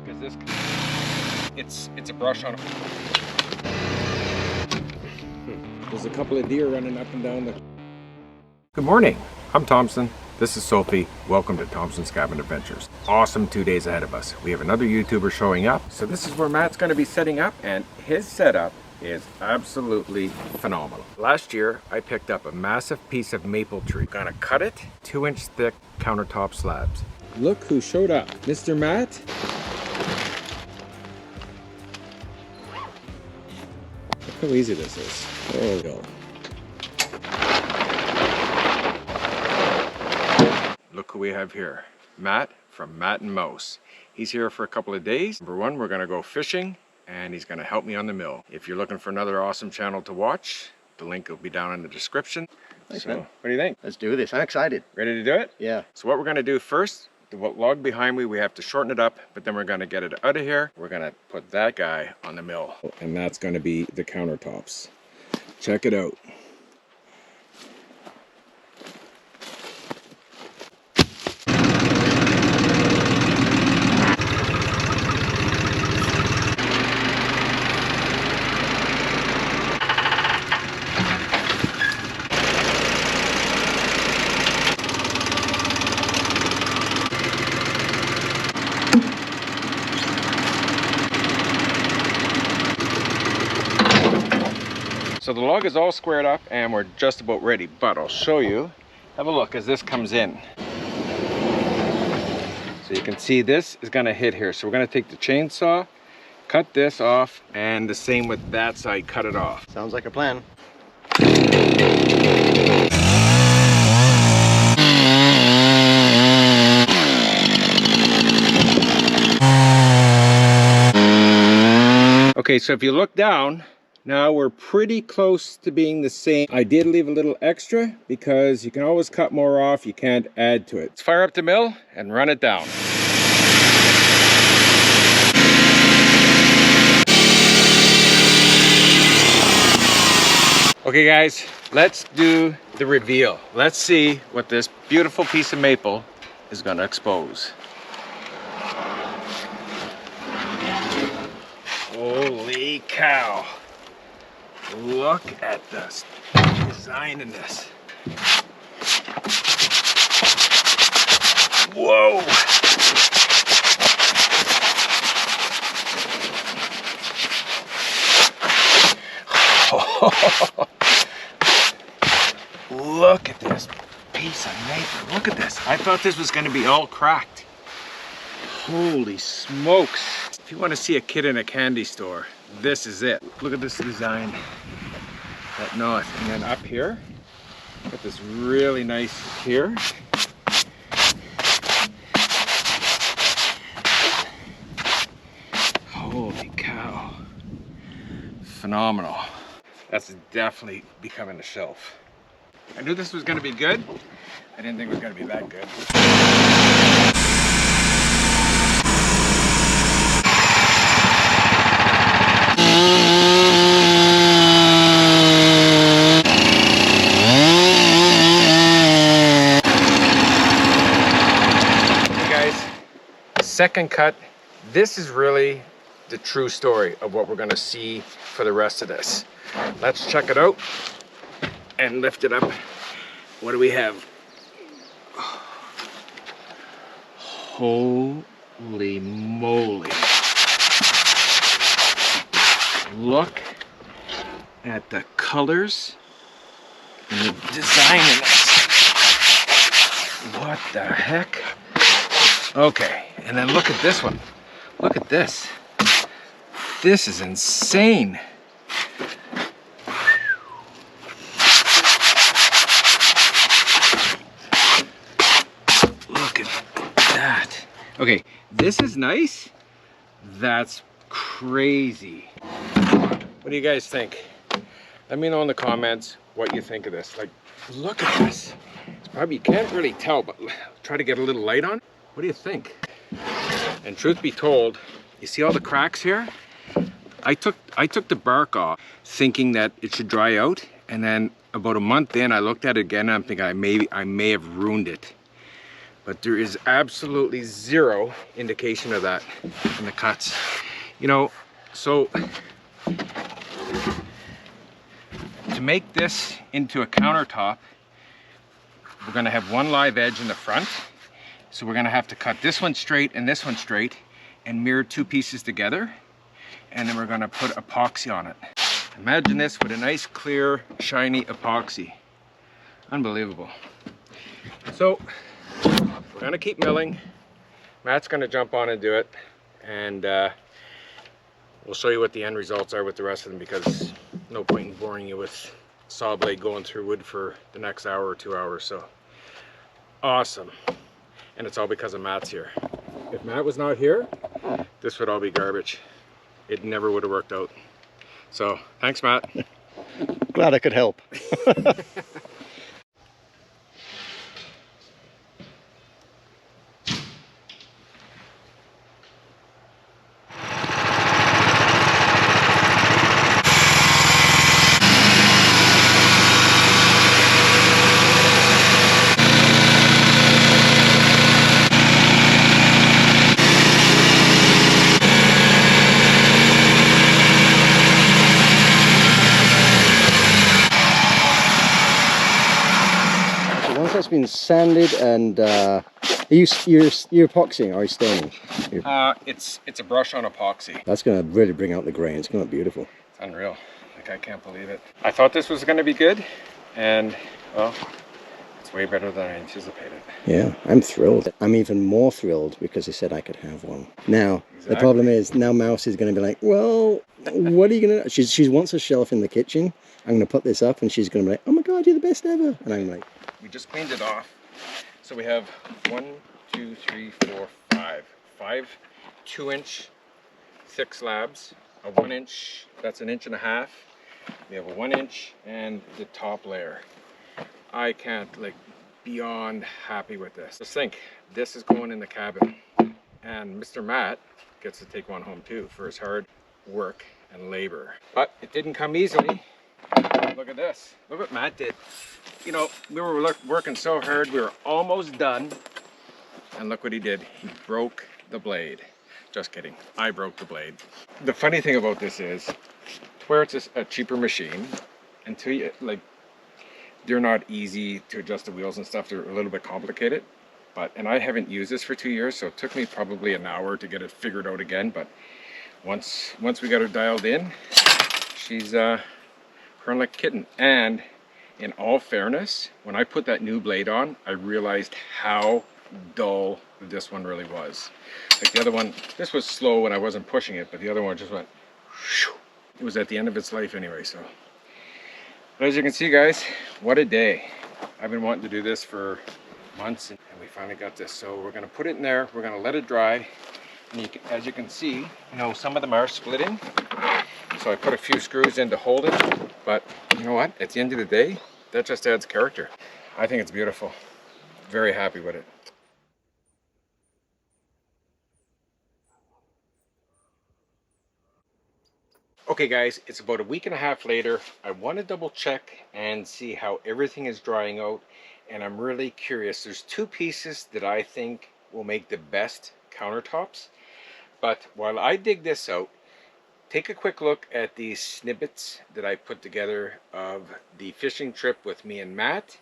look as this. It's a brush on it. There's a couple of deer running up and down the. Good morning. I'm Thompson. This is Sophie. Welcome to Thompson's Cabin Adventures. Awesome 2 days ahead of us. We have another YouTuber showing up. So this is where Matt's going to be setting up, and his setup is absolutely phenomenal. Last year, I picked up a massive piece of maple tree. Gonna cut it, 2-inch thick countertop slabs. Look who showed up, Mr. Matt. Look how easy this is. There we go. Look who we have here. Matt from MattAnd. He's here for a couple of days. Number one, we're gonna go fishing, and he's gonna help me on the mill. If you're looking for another awesome channel to watch, the link will be down in the description. Thanks, So, man. what do you think? Let's do this. I'm excited. Ready to do it? Yeah. So what we're gonna do first, the log behind me, we have to shorten it up, but then we're gonna get it out of here. We're gonna put that guy on the mill. And that's gonna be the countertops. Check it out. So the log is all squared up and we're just about ready, but I'll show you. Have a look as this comes in. So you can see this is gonna hit here. So we're gonna take the chainsaw, cut this off, and the same with that side, cut it off. Sounds like a plan. Okay, so if you look down, now we're pretty close to being the same. I did leave a little extra because you can always cut more off. You can't add to it. Let's fire up the mill and run it down. Okay guys, let's do the reveal. Let's see what this beautiful piece of maple is going to expose. Holy cow. Look at this design in this. Whoa! Look at this piece of maple. Look at this. I thought this was going to be all cracked. Holy smokes. If you want to see a kid in a candy store, this is it. Look at this design. That knot. And then up here, got this really nice here. Holy cow. Phenomenal. That's definitely becoming a shelf. I knew this was going to be good. I didn't think it was going to be that good. Second cut. This is really the true story of what we're going to see for the rest of this. Let's check it out and lift it up. What do we have? Holy moly. Look at the colors and the design in this. What the heck? Okay, and then look at this one. Look at this. This is insane. Look at that. Okay, this is nice. That's crazy. What do you guys think? Let me know in the comments what you think of this. Like, look at this. It's probably, you can't really tell, but try to get a little light on. What do you think? And truth be told, you see all the cracks here? I took the bark off thinking that it should dry out, and then about a month in I looked at it again and I'm thinking I may have ruined it. but there is absolutely zero indication of that in the cuts. You know, so to make this into a countertop, we're gonna have one live edge in the front. So we're gonna have to cut this one straight and this one straight and mirror two pieces together. And then we're gonna put epoxy on it. Imagine this with a nice, clear, shiny epoxy. Unbelievable. So we're gonna keep milling. Matt's gonna jump on and do it. And we'll show you what the end results are with the rest of them, because no point in boring you with saw blade going through wood for the next hour or 2 hours. So awesome. And it's all because of Matt's here. If Matt was not here, this would all be garbage. It never would have worked out. So thanks, Matt. Glad I could help. It's been sanded, and you're epoxying or are you staining? It's a brush on epoxy. That's going to really bring out the grain. It's going to be beautiful. It's unreal. Like, I can't believe it. I thought this was going to be good, and well, it's way better than I anticipated. Yeah, I'm thrilled. I'm even more thrilled because he said I could have one. Now, The problem is now Mouse is going to be like, well, what are you going to do? She wants a shelf in the kitchen. I'm going to put this up, and she's going to be like, oh my God, you're the best ever. And I'm like, we just cleaned it off. So we have 1, 2, 3, 4, 5 2-inch thick slabs, a 1-inch, that's 1.5 inches. We have a 1-inch and the top layer. I can't, like, beyond happy with this. Just think, this is going in the cabin, and Mr. Matt gets to take one home too for his hard work and labor. But it didn't come easily. Look at this. Look what Matt did. You know, we were working so hard, we were almost done. And look what he did. He broke the blade. Just kidding. I broke the blade. The funny thing about this is, where it's a cheaper machine, until you, like, they're not easy to adjust the wheels and stuff. They're a little bit complicated. And I haven't used this for 2 years, so it took me probably an hour to get it figured out again. But once we got her dialed in, she's purring like a kitten. And in all fairness, when I put that new blade on, I realized how dull this one really was. Like the other one, this was slow when I wasn't pushing it, but the other one just went whoosh. It was at the end of its life anyway. So, but as you can see, guys, what a day. I've been wanting to do this for months, and we finally got this. So we're going to put it in there, we're going to let it dry, and as you can see, you know, some of them are splitting, so I put a few screws in to hold it. But you know what, at the end of the day, that just adds character. I think it's beautiful. Very happy with it. Okay guys, it's about a week and a half later. I want to double check and see how everything is drying out, and I'm really curious. There's two pieces that I think will make the best countertops. But while I dig this out, take a quick look at these snippets that I put together of the fishing trip with me and Matt.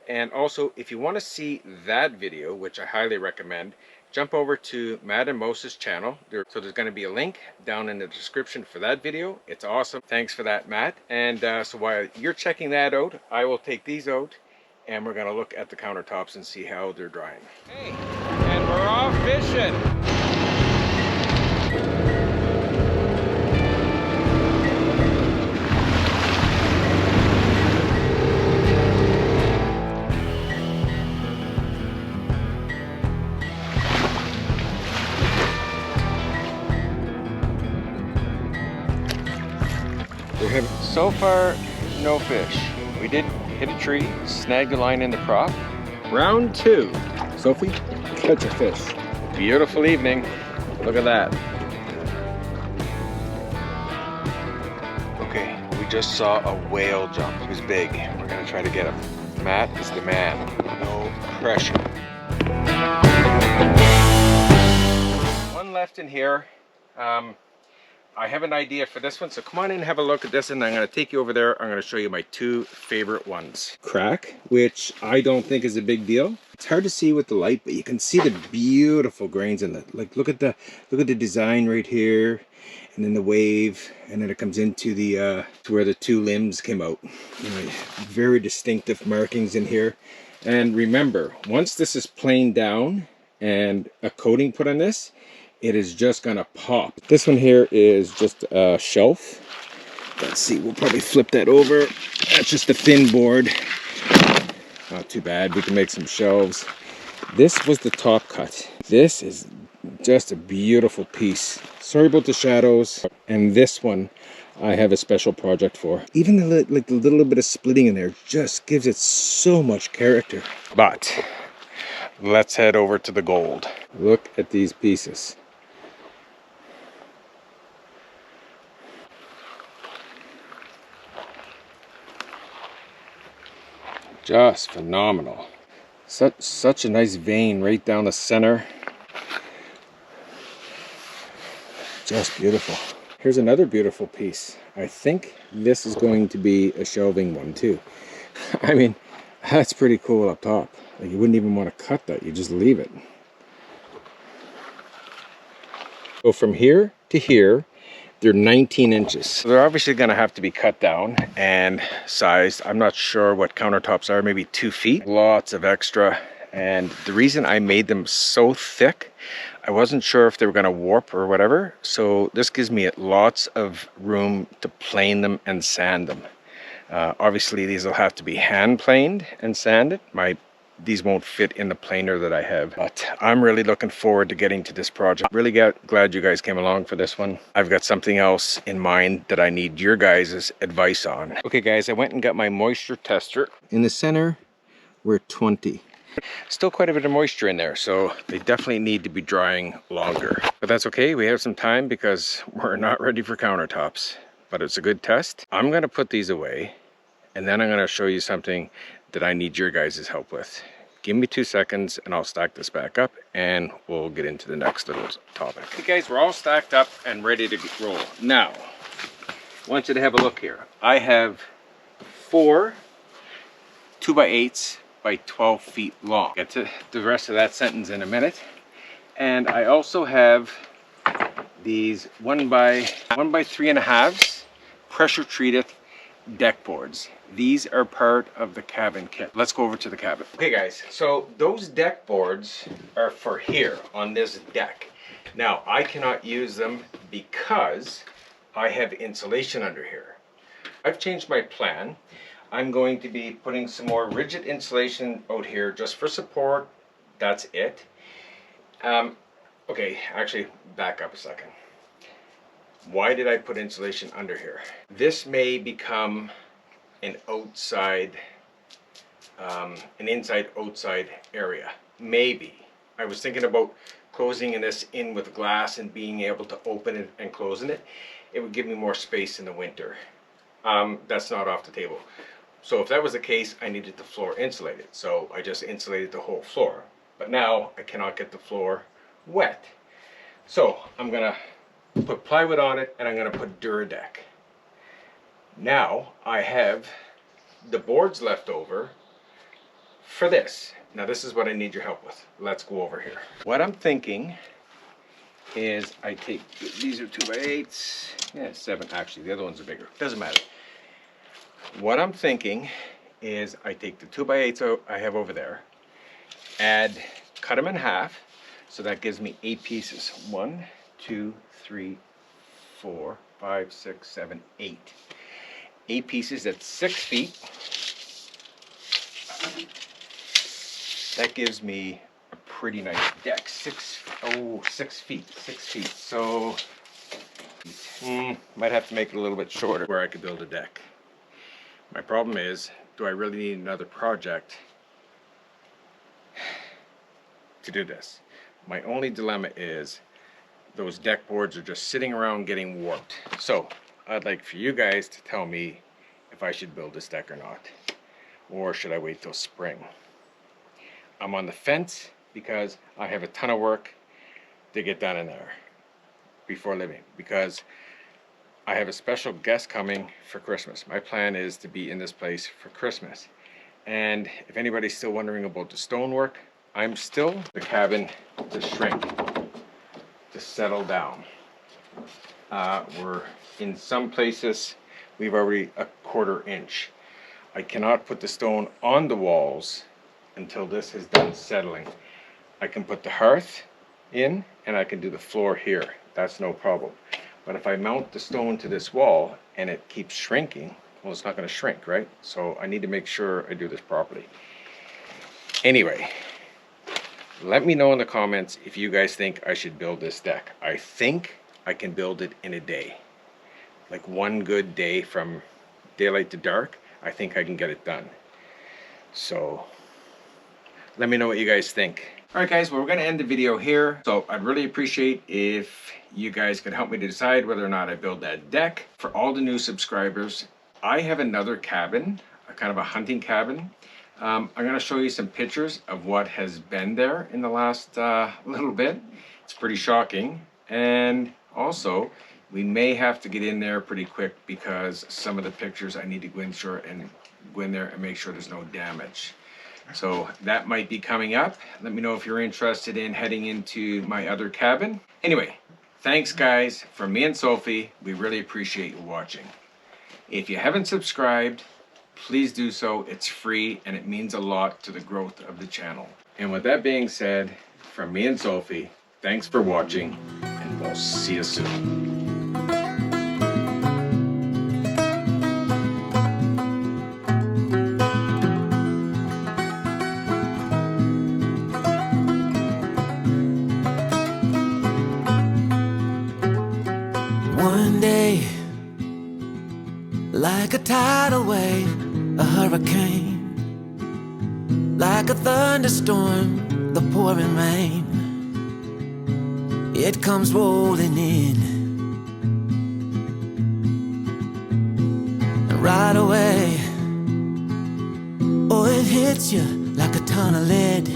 And also, if you want to see that video, which I highly recommend, jump over to Matt and Moses' channel. So there's going to be a link down in the description for that video. It's awesome. Thanks for that, Matt. And so while you're checking that out, I will take these out, and we're going to look at the countertops and see how they're drying. Hey, and we're off fishing. We have so far no fish. We did hit a tree, snagged a line in the prop. Round 2. Sophie, catch a fish. Beautiful evening. Look at that. Okay, we just saw a whale jump. He was big. We're gonna try to get him. Matt is the man. No pressure. one left in here. I have an idea for this one, so come on in and have a look at this, and I'm going to take you over there. I'm going to show you my two favorite ones. Crack, which I don't think is a big deal. It's hard to see with the light, but you can see the beautiful grains in it. Like look at the design right here, and then the wave, and then it comes into the to where the two limbs came out. You know, very distinctive markings in here. And remember, once this is planed down and a coating put on this, it is just gonna pop. This one here is just a shelf. Let's see, we'll probably flip that over. That's just a thin board. Not too bad, we can make some shelves. This was the top cut. This is just a beautiful piece. Sorry about the shadows. And this one I have a special project for. Even the little bit of splitting in there just gives it so much character. But let's head over to the gold. Look at these pieces. Just phenomenal. Such a nice vein right down the center. Just beautiful. Here's another beautiful piece. I think this is going to be a shelving one too. I mean, that's pretty cool up top. Like, you wouldn't even want to cut that, you just leave it. So from here to here, they're 19 inches. So they're obviously going to have to be cut down and sized. I'm not sure what countertops are, maybe 2 feet. Lots of extra. And the reason I made them so thick, I wasn't sure if they were going to warp or whatever. So this gives me lots of room to plane them and sand them. Obviously these will have to be hand planed and sanded. These won't fit in the planer that I have, but I'm really looking forward to getting to this project. Really glad you guys came along for this one. I've got something else in mind that I need your guys' advice on. Okay guys, I went and got my moisture tester. In the center, we're 20. Still quite a bit of moisture in there, so they definitely need to be drying longer. But that's okay, we have some time because we're not ready for countertops. But it's a good test. I'm gonna put these away, and then I'm gonna show you something that I need your guys' help with. Give me 2 seconds and I'll stack this back up and we'll get into the next little topic. Okay guys, we're all stacked up and ready to roll. Now, I want you to have a look here. I have 4 2x8s by 12 feet long. Get to the rest of that sentence in a minute. And I also have these 1 by 3.5 pressure treated deck boards. These are part of the cabin kit. Let's go over to the cabin. Okay guys, so those deck boards are for here on this deck. Now I cannot use them because I have insulation under here. I've changed my plan. I'm going to be putting some more rigid insulation out here just for support. That's it. Okay, actually back up a second. Why did I put insulation under here? This may become an outside, an inside-outside area. Maybe. I was thinking about closing this in with glass and being able to open it and closing it. It would give me more space in the winter. That's not off the table. So if that was the case, I needed the floor insulated. So I just insulated the whole floor. But now I cannot get the floor wet. So I'm gonna put plywood on it and I'm gonna put Duradeck. Now I have the boards left over for this. Now this is what I need your help with. Let's go over here. What I'm thinking is I take, these are 2x8s, yeah, 7 actually, the other ones are bigger, doesn't matter. What I'm thinking is I take the 2x8s I have over there, cut them in half, so that gives me 8 pieces. 1, 2, 3, 4, 5, 6, 7, 8. 8 pieces at 6 feet. That gives me a pretty nice deck. 6 feet. So might have to make it a little bit shorter where I could build a deck. My problem is, do I really need another project to do this? My only dilemma is those deck boards are just sitting around getting warped. So I'd like for you guys to tell me if I should build this deck or not, or should I wait till spring? I'm on the fence because I have a ton of work to get done in there before living, because I have a special guest coming for Christmas. My plan is to be in this place for Christmas. And if anybody's still wondering about the stonework, I'm still the cabin to shrink, to settle down. We're in some places, we've already a 1/4 inch. I cannot put the stone on the walls until this is done settling. I can put the hearth in and I can do the floor here. That's no problem. But if I mount the stone to this wall and it keeps shrinking, well, it's not going to shrink, right? So I need to make sure I do this properly. Anyway, let me know in the comments if you guys think I should build this deck. I think I can build it in a day. Like one good day from daylight to dark, I think I can get it done. So let me know what you guys think. All right, guys, well, we're going to end the video here. So I'd really appreciate if you guys could help me to decide whether or not I build that deck. For all the new subscribers, I have another cabin, a kind of a hunting cabin. I'm going to show you some pictures of what has been there in the last little bit. It's pretty shocking. And also, we may have to get in there pretty quick because some of the pictures I need to go in there and make sure there's no damage. So that might be coming up. Let me know if you're interested in heading into my other cabin. Anyway, thanks guys. From me and Sophie, we really appreciate you watching. If you haven't subscribed, please do so. It's free and it means a lot to the growth of the channel. And with that being said, from me and Sophie, thanks for watching and we'll see you soon. One day, like a tidal wave, a hurricane, like a thunderstorm, the pouring rain, it comes rolling in, and right away, oh, it hits you like a ton of lead.